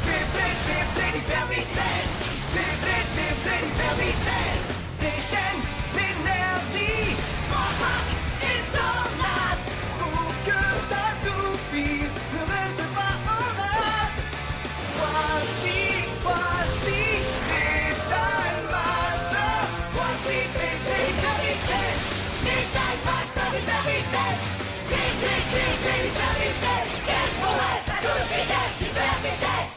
Beyblade hyper vitesse. Beyblade hyper vitesse. Des chaînes d'énergie. Provoque une tornade pour que ta toupie ne reste pas en rade. Voici Metal Masters. Voici Beyblade hyper vitesse. Metal Masters hyper vitesse. Beyblade hyper vitesse. Quelle prouesse à toute vitesse hyper vitesse.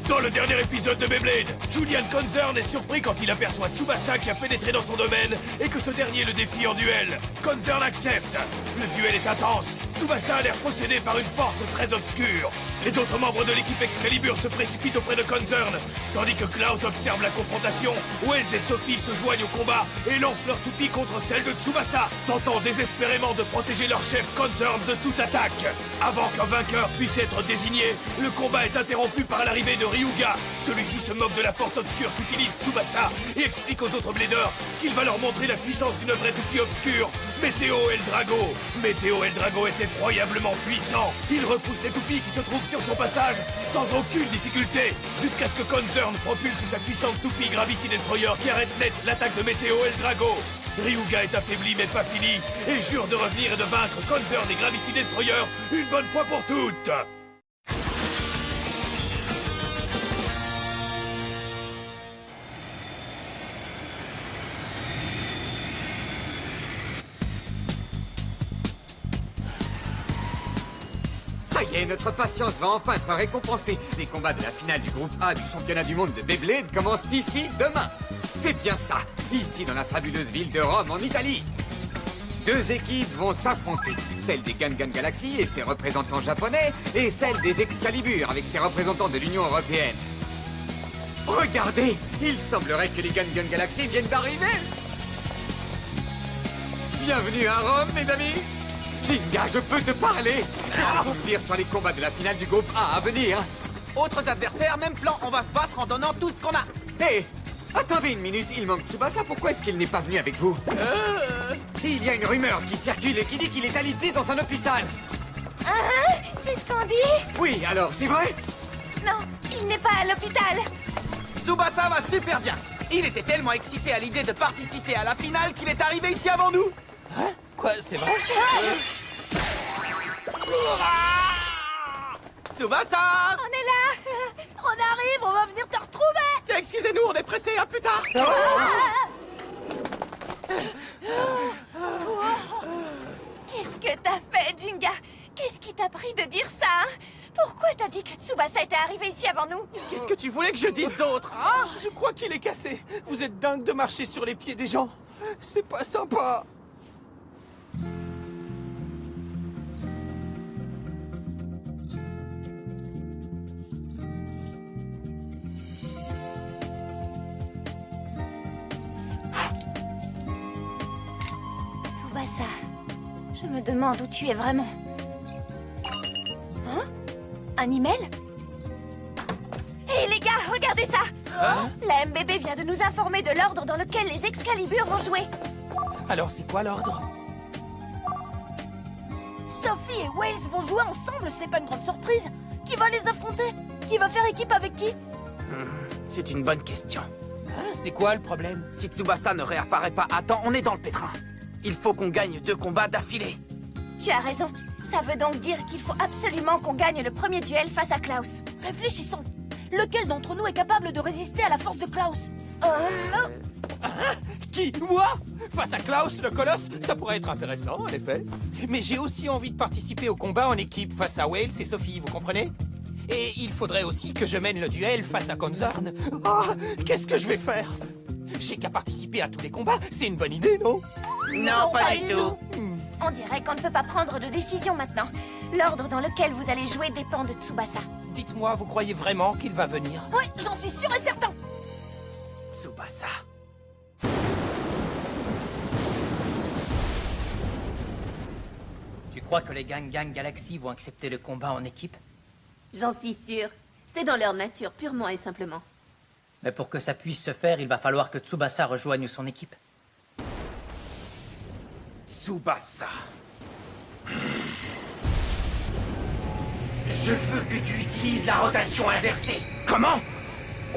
Dans le dernier épisode de Beyblade, Julian Konzern est surpris quand il aperçoit Tsubasa qui a pénétré dans son domaine et que ce dernier le défie en duel. Konzern accepte. Le duel est intense. Tsubasa a l'air possédé par une force très obscure. Les autres membres de l'équipe Excalibur se précipitent auprès de Konzern, tandis que Klaus observe la confrontation. Wells et Sophie se joignent au combat et lancent leur toupie contre celle de Tsubasa, tentant désespérément de protéger leur chef Konzern de toute attaque. Avant qu'un vainqueur puisse être désigné, le combat est interrompu par l'arrivée de Ryuga. Celui-ci se moque de la force obscure qu'utilise Tsubasa et explique aux autres bladers qu'il va leur montrer la puissance d'une vraie toupie obscure, Météo Eldrago. Météo Eldrago est effroyablement puissant. Il repousse les toupies qui se trouvent sur son passage sans aucune difficulté, jusqu'à ce que Konzern propulse sa puissante toupie Gravity Destroyer qui arrête net l'attaque de Météo Eldrago. Ryuga est affaibli mais pas fini et jure de revenir et de vaincre Konzern et Gravity Destroyer une bonne fois pour toutes. Ça y est, notre patience va enfin être récompensée. Les combats de la finale du groupe A du championnat du monde de Beyblade commencent ici demain. C'est bien ça, ici dans la fabuleuse ville de Rome en Italie. Deux équipes vont s'affronter, celle des Gangan Galaxy et ses représentants japonais, et celle des Excalibur avec ses représentants de l'Union Européenne. Regardez, il semblerait que les Gangan Galaxy viennent d'arriver. Bienvenue à Rome, mes amis. Jinga, je peux te parler. Que peux-tu me dire sur les combats de la finale du groupe A à venir? Autres adversaires, même plan, on va se battre en donnant tout ce qu'on a. Hé, attendez une minute, il manque Tsubasa, pourquoi est-ce qu'il n'est pas venu avec vous? Il y a une rumeur qui circule et qui dit qu'il est alité dans un hôpital. Ah, c'est ce qu'on dit? Oui, alors, c'est vrai? Non, il n'est pas à l'hôpital. Tsubasa va super bien. Il était tellement excité à l'idée de participer à la finale qu'il est arrivé ici avant nous. Hein? Quoi, c'est vrai? Tsubasa! On est là. On arrive, on va venir te retrouver. Excusez-nous, on est pressés, à plus tard. Qu'est-ce que t'as fait, Jinga? Qu'est-ce qui t'a pris de dire ça, hein? Pourquoi t'as dit que Tsubasa était arrivé ici avant nous? Qu'est-ce que tu voulais que je dise d'autre? Ah, je crois qu'il est cassé. Vous êtes dingue de marcher sur les pieds des gens. C'est pas sympa. Tsubasa, je me demande où tu es vraiment. Hein? Un email? Hé les gars, regardez ça! La MBB vient de nous informer de l'ordre dans lequel les Excalibur vont jouer. Alors, c'est quoi l'ordre? Sophie et Wells vont jouer ensemble, c'est pas une grande surprise. Qui va les affronter? Qui va faire équipe avec qui? C'est une bonne question. C'est quoi le problème? Si Tsubasa ne réapparaît pas à temps, on est dans le pétrin. Il faut qu'on gagne 2 combats d'affilée. Tu as raison. Ça veut donc dire qu'il faut absolument qu'on gagne le premier duel face à Klaus. Réfléchissons. Lequel d'entre nous est capable de résister à la force de Klaus? Qui? Moi? Face à Klaus, le colosse? Ça pourrait être intéressant, en effet. Mais j'ai aussi envie de participer au combat en équipe face à Wales et Sophie, vous comprenez? Et il faudrait aussi que je mène le duel face à Konzern. Ah, qu'est-ce que je vais faire? J'ai qu'à participer à tous les combats, c'est une bonne idée, non? Non, pas du tout. On dirait qu'on ne peut pas prendre de décision maintenant. L'ordre dans lequel vous allez jouer dépend de Tsubasa. Dites-moi, vous croyez vraiment qu'il va venir? Oui, j'en suis sûr et certain. Tsubasa. Tu crois que les Gangan Galaxy vont accepter le combat en équipe? J'en suis sûre. C'est dans leur nature, purement et simplement. Mais pour que ça puisse se faire, il va falloir que Tsubasa rejoigne son équipe. Tsubasa. Je veux que tu utilises la rotation inversée. Comment?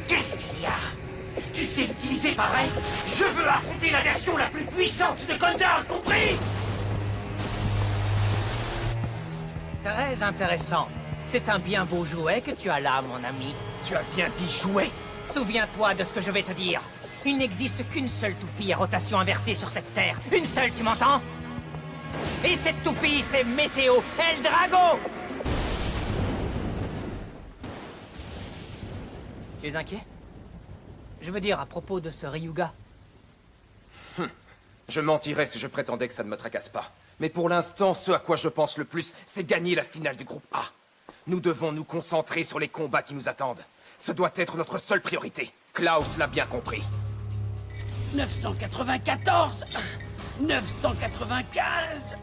Qu'est-ce qu'il y a? Tu sais l'utiliser, pas vrai? Je veux affronter la version la plus puissante de Konzern, compris? Très intéressant. C'est un bien beau jouet que tu as là, mon ami. Tu as bien dit jouer. Souviens-toi de ce que je vais te dire. Il n'existe qu'une seule toupie à rotation inversée sur cette terre. Une seule, tu m'entends? Et cette toupie, c'est Météo El Drago! Tu es inquiet? Je veux dire, à propos de ce Ryuga. Je mentirais si je prétendais que ça ne me tracasse pas. Mais pour l'instant, ce à quoi je pense le plus, c'est gagner la finale du groupe A. Nous devons nous concentrer sur les combats qui nous attendent. Ce doit être notre seule priorité. Klaus l'a bien compris. 994, 995,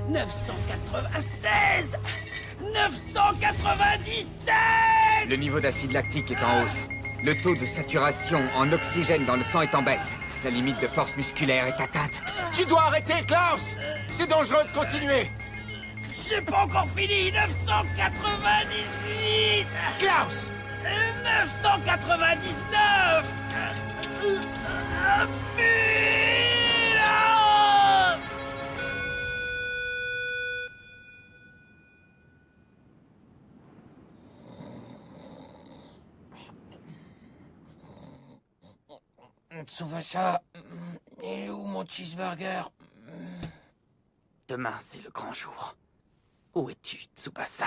996, 997! Le niveau d'acide lactique est en hausse. Le taux de saturation en oxygène dans le sang est en baisse. La limite de force musculaire est atteinte. Tu dois arrêter, Klaus! C'est dangereux de continuer! J'ai pas encore fini, 998! Klaus! 999! Tsubasa, il est où mon cheeseburger? Demain, c'est le grand jour. Où es-tu, Tsubasa?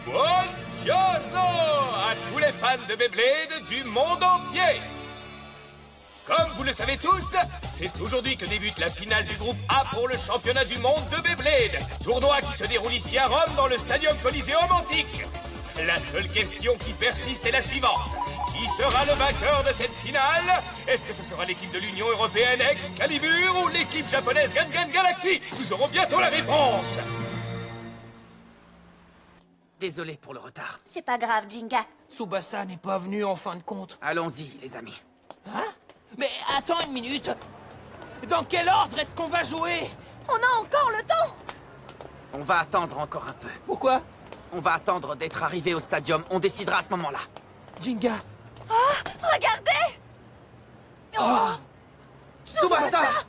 Buongiorno à tous les fans de Beyblade du monde entier! Comme vous le savez tous, c'est aujourd'hui que débute la finale du groupe A pour le championnat du monde de Beyblade. Tournoi qui se déroule ici à Rome dans le Stadium Coliseum antique. La seule question qui persiste est la suivante. Qui sera le vainqueur de cette finale? Est-ce que ce sera l'équipe de l'Union Européenne Excalibur ou l'équipe japonaise Gangan Galaxy? Nous aurons bientôt la réponse! Désolé pour le retard. C'est pas grave, Jinga. Tsubasa n'est pas venu en fin de compte. Allons-y, les amis. Hein? Mais attends une minute! Dans quel ordre est-ce qu'on va jouer? On a encore le temps! On va attendre encore un peu. Pourquoi? On va attendre d'être arrivé au stadium. On décidera à ce moment-là. Jinga! Regardez! Tsubasa!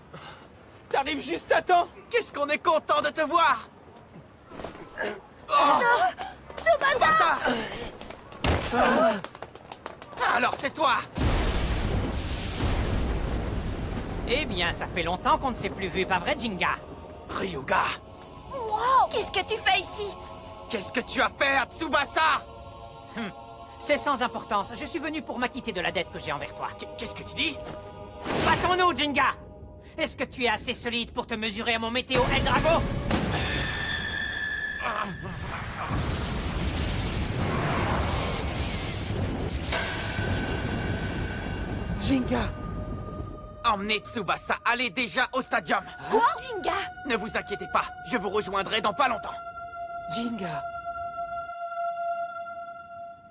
T'arrives juste à temps! Qu'est-ce qu'on est content de te voir! Tsubasa! Alors c'est toi! Eh bien, ça fait longtemps qu'on ne s'est plus vu, pas vrai, Jinga? Ryuga! Wow! Qu'est-ce que tu fais ici? Qu'est-ce que tu as fait à Tsubasa? C'est sans importance. Je suis venu pour m'acquitter de la dette que j'ai envers toi. Qu'est-ce que tu dis? Battons-nous, Jinga! Est-ce que tu es assez solide pour te mesurer à mon Météo El Drago? Jinga! Emmenez Tsubasa, allez déjà au stadium! Quoi? Jinga! Ne vous inquiétez pas, je vous rejoindrai dans pas longtemps. Jinga!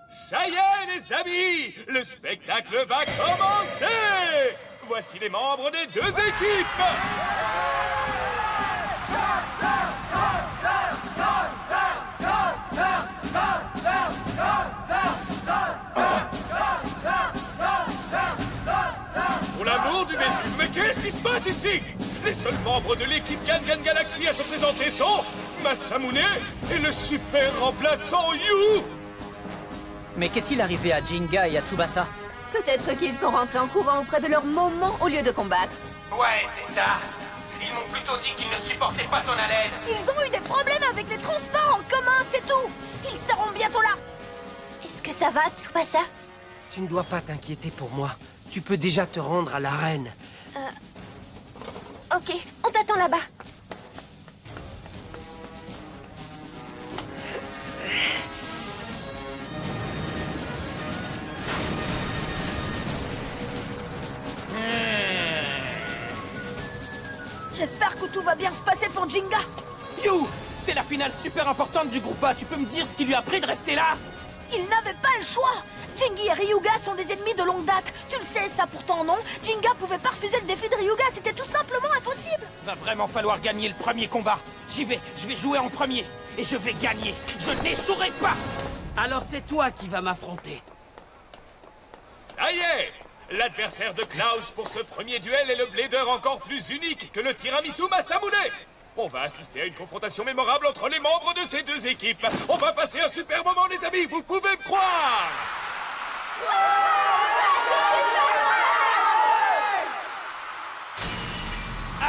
Ça y est, les amis! Le spectacle va commencer! Voici les membres des deux équipes! Pour l'amour du Vésuve, mais qu'est-ce qui se passe ici? Les seuls membres de l'équipe Gangan Galaxy à se présenter sont Masamune et le super remplaçant Yu! Mais qu'est-il arrivé à Jinga et à Tsubasa? Peut-être qu'ils sont rentrés en courant auprès de leur moment au lieu de combattre. Ouais, c'est ça! Ils m'ont plutôt dit qu'ils ne supportaient pas ton haleine! Ils ont eu des problèmes avec les transports en commun, c'est tout! Ils seront bientôt là! Est-ce que ça va, Tsubasa? Tu ne dois pas t'inquiéter pour moi. Tu peux déjà te rendre à l'arène. Ok, on t'attend là-bas. J'espère que tout va bien se passer pour Jinga. You! C'est la finale super importante du groupe A. Tu peux me dire ce qui lui a pris de rester là? Il n'avait pas le choix. Jingy et Ryuga sont des ennemis de longue date. Tu le sais, ça pourtant non. Jinga pouvait pas refuser le défi de Ryuga, c'était tout simplement impossible. Va vraiment falloir gagner le premier combat. J'y vais, je vais jouer en premier. Et je vais gagner. Je n'échouerai pas. Alors c'est toi qui vas m'affronter. Ça y est! L'adversaire de Klaus pour ce premier duel est le blader encore plus unique que le tiramisu Masamune! On va assister à une confrontation mémorable entre les membres de ces deux équipes. On va passer un super moment, les amis, vous pouvez me croire!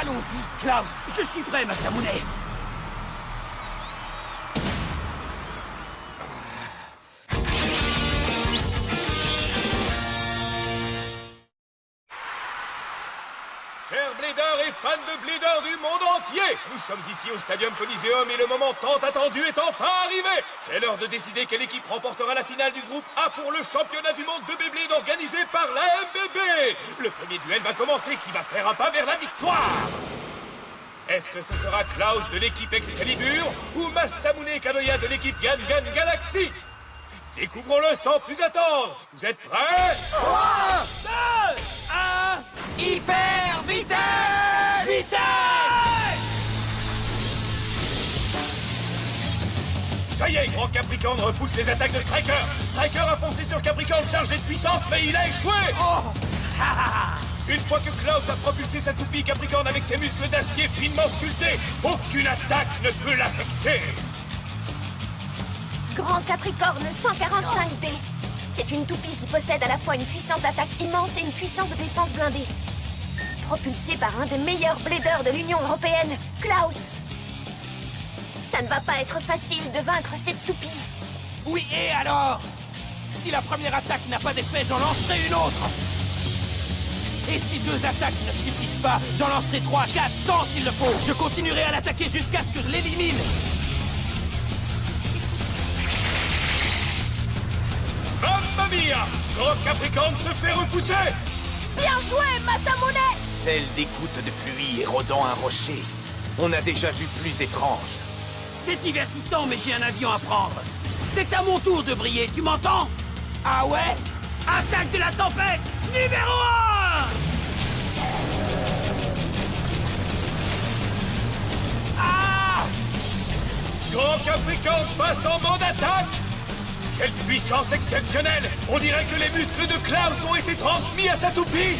Allons-y, Klaus. Je suis prêt, Masamune. Chers bladers et fans de bladers du monde entier, nous sommes ici au Stadium Coliseum et le moment tant attendu est enfin arrivé. C'est l'heure de décider quelle équipe remportera la finale du groupe A pour le championnat du monde de Beyblade organisé par la MBB. Le premier duel va commencer, qui va faire un pas vers la victoire? Est-ce que ce sera Klaus de l'équipe Excalibur ou Masamune Kadoya de l'équipe Gangan Galaxy? Découvrons-le sans plus attendre. Vous êtes prêts? 3, 2, 1... Hyper vitesse! Ça y est, Grand Capricorne repousse les attaques de Striker. Striker a foncé sur Capricorne chargé de puissance, mais il a échoué. Une fois que Klaus a propulsé sa toupie Capricorne avec ses muscles d'acier finement sculptés, aucune attaque ne peut l'affecter. Grand Capricorne 145D. C'est une toupie qui possède à la fois une puissance d'attaque immense et une puissance de défense blindée. Propulsée par un des meilleurs bladers de l'Union Européenne, Klaus. Ça ne va pas être facile de vaincre cette toupie. Oui, et alors? Si la première attaque n'a pas d'effet, j'en lancerai une autre. Et si 2 attaques ne suffisent pas, j'en lancerai 3, 4, 100 s'il le faut. Je continuerai à l'attaquer jusqu'à ce que je l'élimine. Mamma mia! Grand Capricorne se fait repousser! Bien joué, Masamune! Telle des gouttes de pluie érodant un rocher. On a déjà vu plus étrange. C'est divertissant, mais j'ai un avion à prendre. C'est à mon tour de briller, tu m'entends? Ah ouais? Attaque de la tempête, numéro 1! Ah! Grand Capricorne passe en mode attaque! Quelle puissance exceptionnelle! On dirait que les muscles de Klaus ont été transmis à sa toupie!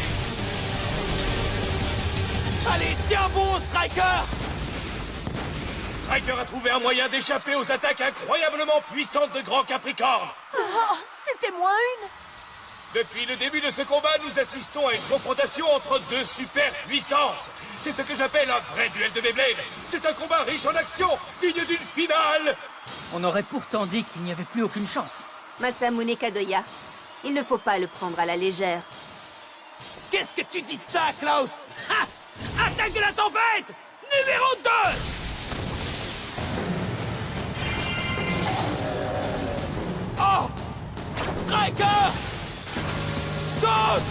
Allez, tiens bon, Striker! Striker a trouvé un moyen d'échapper aux attaques incroyablement puissantes de Grand Capricorne! Oh, c'était moins une! Depuis le début de ce combat, nous assistons à une confrontation entre deux super puissances. C'est ce que j'appelle un vrai duel de Beyblade. C'est un combat riche en action, digne d'une finale. On aurait pourtant dit qu'il n'y avait plus aucune chance. Masamune Kadoya, il ne faut pas le prendre à la légère. Qu'est-ce que tu dis de ça, Klaus? Ha! Attaque de la tempête, numéro 2! Oh! Striker! Saute!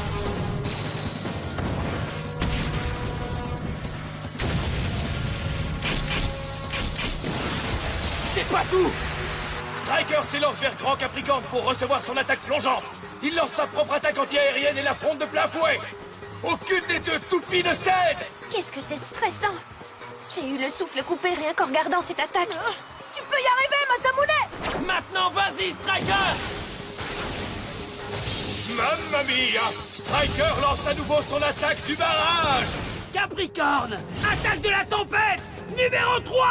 C'est pas tout! Striker s'élance vers Grand Capricorne pour recevoir son attaque plongeante. Il lance sa propre attaque anti-aérienne et l'affronte de plein fouet. Aucune des deux toupies ne cède! Qu'est-ce que c'est stressant! J'ai eu le souffle coupé rien qu'en regardant cette attaque. Tu peux y arriver, Masamune! Maintenant, vas-y, Striker! Mamma mia! Striker lance à nouveau son attaque du barrage! Capricorne, attaque de la tempête, numéro 3!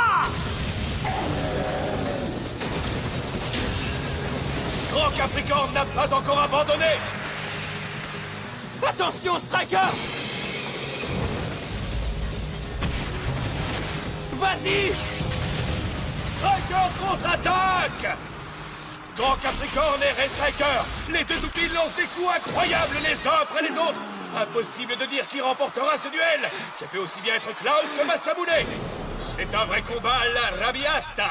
Grand Capricorne n'a pas encore abandonné! Attention, Striker! Vas-y! Striker contre-attaque! Grand Capricorne et Red Striker, les deux toupies lancent des coups incroyables les uns après les autres. Impossible de dire qui remportera ce duel. Ça peut aussi bien être Klaus que Masamune. C'est un vrai combat à la Rabiata.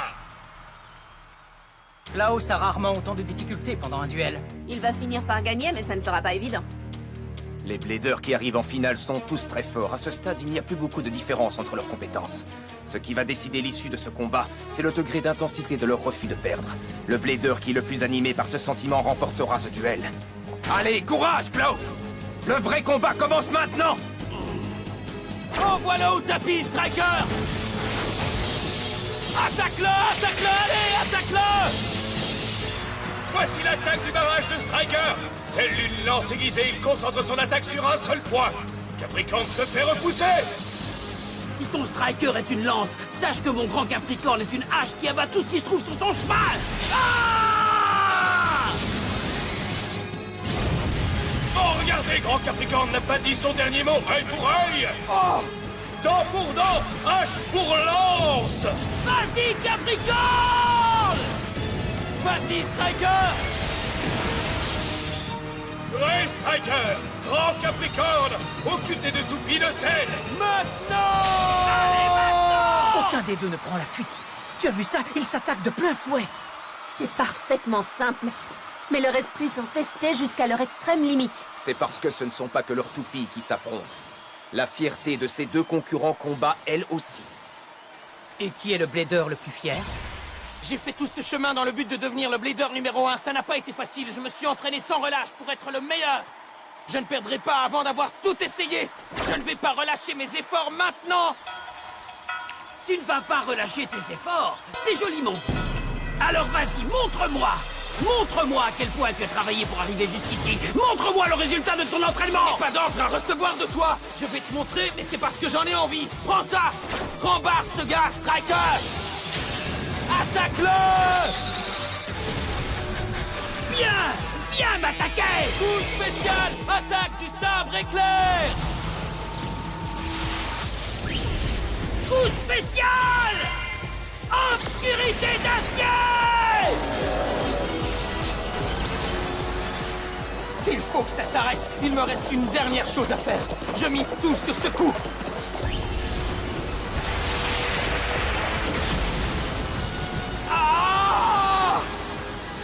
Klaus a rarement autant de difficultés pendant un duel. Il va finir par gagner, mais ça ne sera pas évident. Les bladers qui arrivent en finale sont tous très forts. À ce stade, il n'y a plus beaucoup de différence entre leurs compétences. Ce qui va décider l'issue de ce combat, c'est le degré d'intensité de leur refus de perdre. Le blader qui est le plus animé par ce sentiment remportera ce duel. Allez, courage, Klaus! Le vrai combat commence maintenant! Envoie-le au tapis, Striker! Attaque-le! Attaque-le! Allez, attaque-le! Voici l'attaque du barrage de Striker. Telle une lance aiguisée, il concentre son attaque sur un seul point. Capricorne se fait repousser. Si ton Striker est une lance, sache que mon grand Capricorne est une hache qui abat tout ce qui se trouve sur son cheval! Ah! Oh, regardez, grand Capricorne n'a pas dit son dernier mot. Œil pour œil. Oh, dent pour dent, hache pour lance. Vas-y, Capricorne! Vas-y, Striker! Ouais, Striker, grand Capricorne, aucune des deux toupies ne cède. Maintenant! Allez, maintenant! Aucun des deux ne prend la fuite. Tu as vu ça? Ils s'attaquent de plein fouet. C'est parfaitement simple. Mais leurs esprits sont testés jusqu'à leur extrême limite. C'est parce que ce ne sont pas que leurs toupies qui s'affrontent. La fierté de ces deux concurrents combat elle aussi. Et qui est le blader le plus fier? J'ai fait tout ce chemin dans le but de devenir le blader numéro 1. Ça n'a pas été facile. Je me suis entraîné sans relâche pour être le meilleur. Je ne perdrai pas avant d'avoir tout essayé. Je ne vais pas relâcher mes efforts maintenant. Tu ne vas pas relâcher tes efforts. C'est joliment dit. Alors vas-y, montre-moi. Montre-moi à quel point tu as travaillé pour arriver jusqu'ici. Montre-moi le résultat de ton entraînement. Je n'ai pas d'ordre à recevoir de toi. Je vais te montrer, mais c'est parce que j'en ai envie. Prends ça. Rembarre ce gars, Striker. Attaque-le! Viens! Viens m'attaquer! Coup spécial! Attaque du sabre éclair! Coup spécial! Obscurité d'acier! Il faut que ça s'arrête! Il me reste une dernière chose à faire. Je mise tout sur ce coup.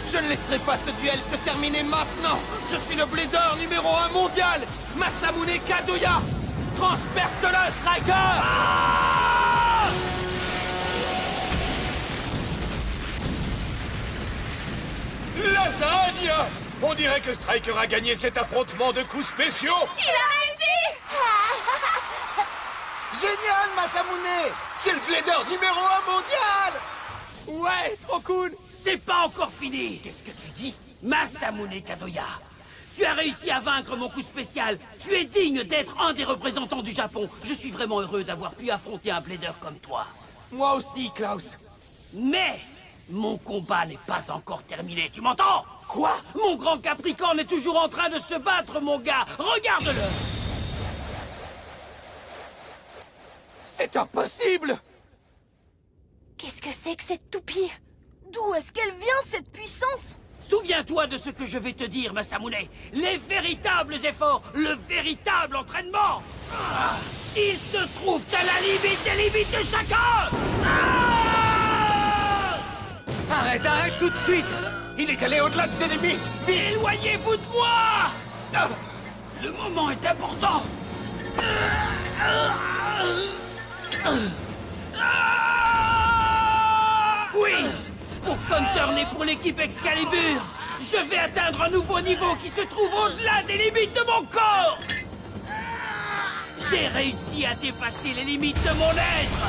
Je ne laisserai pas ce duel se terminer maintenant. Je suis le blader numéro 1 mondial. Masamune Kadoya. Transperce-le, Striker. Ah! Lasagne! On dirait que Striker a gagné cet affrontement de coups spéciaux. Il a réussi! Génial, Masamune! C'est le blader numéro 1 mondial! Ouais, trop cool. C'est pas encore fini! Qu'est-ce que tu dis? Masamune Kadoya, tu as réussi à vaincre mon coup spécial. Tu es digne d'être un des représentants du Japon. Je suis vraiment heureux d'avoir pu affronter un blader comme toi. Moi aussi, Klaus. Mais mon combat n'est pas encore terminé, tu m'entends? Quoi? Mon grand Capricorne est toujours en train de se battre, mon gars. Regarde-le! C'est impossible! Qu'est-ce que c'est que cette toupie? D'où est-ce qu'elle vient, cette puissance? Souviens-toi de ce que je vais te dire, Masamune. Les véritables efforts, le véritable entraînement, ils se trouvent à la limite des limites de chacun. Arrête, arrête tout de suite! Il est allé au-delà de ses limites! Vite! Éloignez-vous de moi. Le moment est important. Oui, pour concerner pour l'équipe Excalibur, je vais atteindre un nouveau niveau qui se trouve au-delà des limites de mon corps. J'ai réussi à dépasser les limites de mon être.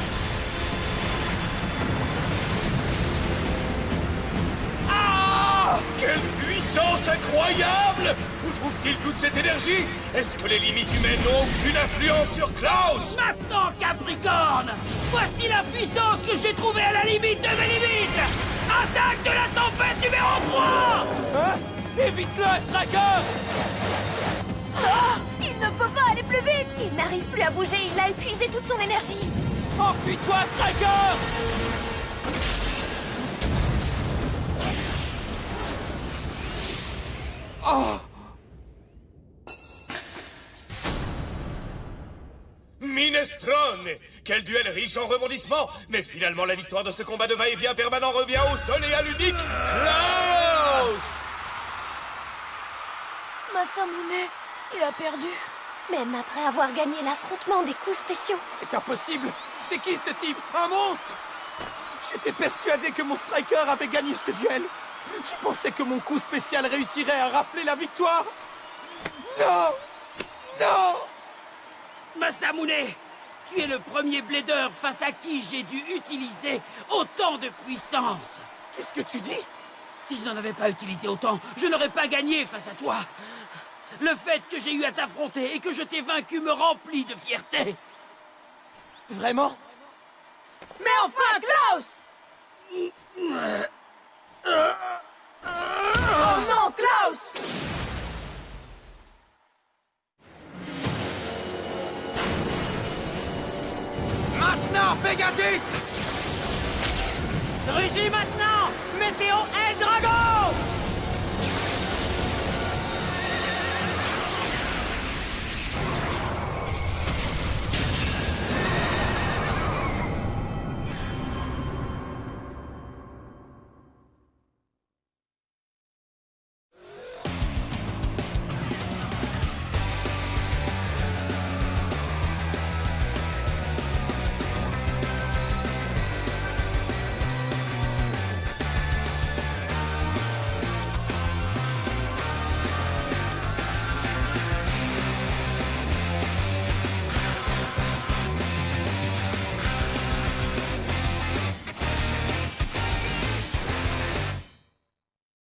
Ah! Quelle puissance incroyable! Où trouve-t-il toute cette énergie? Est-ce que les limites humaines n'ont aucune influence sur Klaus? Maintenant, Capricorne, voici la puissance que j'ai trouvée à la limite de mes limites. Attaque de la tempête numéro 3! Hein? Évite-le, Striker! Ah! Il ne peut pas aller plus vite! Il n'arrive plus à bouger, il a épuisé toute son énergie! Enfuis-toi, Striker! Oh! Minestrone! Quel duel riche en rebondissements! Mais finalement, la victoire de ce combat de va-et-vient permanent revient au seul et à l'unique Klaus! Masamune, il a perdu. Même après avoir gagné l'affrontement des coups spéciaux. C'est impossible! C'est qui ce type? Un monstre! J'étais persuadé que mon Striker avait gagné ce duel. Je pensais que mon coup spécial réussirait à rafler la victoire. Non! Non! Masamune, Tu es le premier Blader face à qui j'ai dû utiliser autant de puissance. Qu'est-ce que tu dis? Si je n'en avais pas utilisé autant, je n'aurais pas gagné face à toi. Le fait que j'ai eu à t'affronter et que je t'ai vaincu me remplit de fierté. Vraiment? Mais enfin, Klaus! Oh non, Klaus! Maintenant, Pegasus! Rugis maintenant! Météo El Dragon!